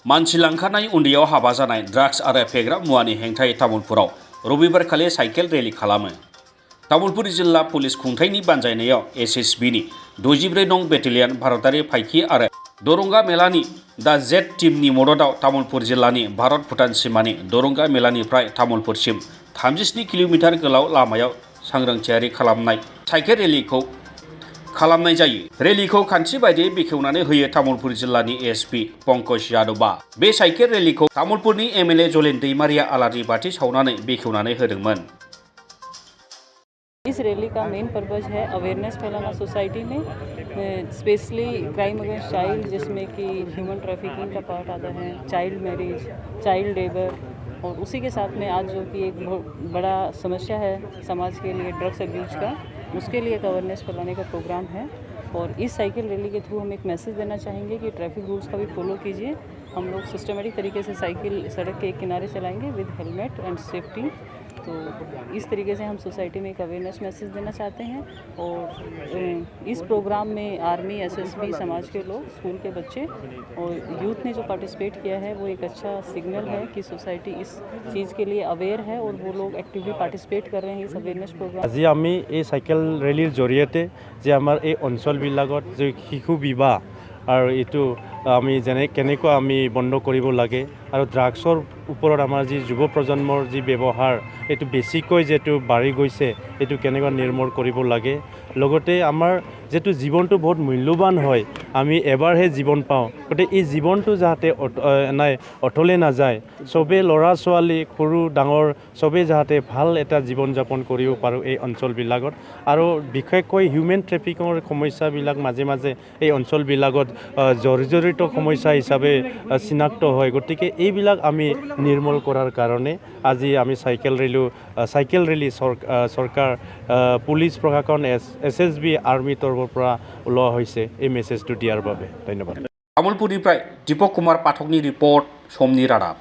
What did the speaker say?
मानसि लांखारनाय उन्दैयाव हाबा जानाय ड्राग्स आरो फेग्रा मुवानि हेंथायै तामुलपुराव रबिबारखालि साइकेल रेलि खालामो। तामुलपुर जिल्ला पुलिस खुंथायनि बानजायनायाव एसएसबिनि 64 नं बेटेलियन भारतारि फायखि आरो दरंगा मेलानि दा जेट टीमनि मददाव तामुलपुर जिल्लानि भारत भुटान सिमानि दरंगा मेलानिफ्राय तामुलपुरसिम 37 किल'मिटार गोलाव लामायाव सांग्रांथियारि खालामनाय साइकेल रेलिखौ खालामनाय जायो। रेलिखौ खान्थि बायदियै बेखेवनानै होयो तामुलपुर जिल्लानि एसपि पंकज यादवआ। बे साइकेल रेलिखौ तामुलपुरनि एमएलए जलिन दैमारिया आलारि बाथि सावनानै बेखेवनानै होदोंमोन। इस रैली का मेन पर्पज़ है अवेयरनेस फैलाना सोसाइटी में, स्पेशली क्राइम अगेंस्ट चाइल्ड, जिसमें कि ह्यूमन ट्रैफिकिंग का पार्ट आता है, चाइल्ड मैरिज, चाइल्ड लेबर, और उसी के साथ में आज जो कि एक बहुत बड़ा समस्या है समाज के लिए ड्रग्स अब्यूज़ का, उसके लिए एक अवेयरनेस फैलाने का प्रोग्राम है। और इस साइकिल रैली के थ्रू हम एक मैसेज देना चाहेंगे कि ट्रैफिक रूल्स का भी फॉलो कीजिए। हम लोग सिस्टमेटिक तरीके से साइकिल सड़क के एक किनारे चलाएंगे विद हेलमेट एंड सेफ्टी। तो इस तरीके से हम सोसाइटी में एक अवेयरनेस मैसेज देना चाहते हैं। और इस प्रोग्राम में आर्मी, एसएसबी, समाज के लोग, स्कूल के बच्चे और यूथ ने जो पार्टिसिपेट किया है वो एक अच्छा सिग्नल है कि सोसाइटी इस चीज़ के लिए अवेयर है और वो लोग एक्टिवली पार्टिसिपेट कर रहे हैं इस अवेयरनेस प्रोग्राम। আজি আমি এই চাইকেল ৰেলীৰ জৰিয়তে যে আমাৰ এই অঞ্চলবিলাকত যে শিশু বিবাহ আৰু এইটো আমি কেনেকুৱা আমি বন্ধ কৰিব লাগে আৰু ড্ৰাগছৰ ওপৰত আমাৰ যি যুৱ প্ৰজন্মৰ যি ব্যৱহাৰ এইটো বেছিকৈ যিটো বাঢ়ি গৈছে এইটো কেনেকুৱা নিৰ্মূল কৰিব লাগে। লগতে আমাৰ যিটো জীৱনটো বহুত মূল্যৱান হয়, আমি এবাৰহে জীৱন পাওঁ, গতিকে এই জীৱনটো যাতে অথলে নাযায়, চবেই ল'ৰা ছোৱালী সৰু ডাঙৰ চবেই যাতে ভাল এটা জীৱন যাপন কৰিব পাৰোঁ এই অঞ্চলবিলাকত। আৰু বিশেষকৈ হিউমেন ট্ৰেফিকিঙৰ সমস্যাবিলাক মাজে মাজে এই অঞ্চলবিলাকত জৰ্জৰিত সমস্যা হিচাপে চিনাক্ত হয়। গতিকে এইবিলাক আমি নিৰ্মূল কৰাৰ কাৰণে আজি আমি চাইকেল ৰেলী চৰকাৰ, পুলিচ প্ৰশাসন, এছএছবি, আৰ্মি তৰফৰ পৰা ওলোৱা হৈছে এই মেছেজটো দিয়াৰ বাবে ধন্যবাদ। तामुलपुरनिफ्राय दीपक कुमार पाठकनि रिपर्ट, समनि रादाब।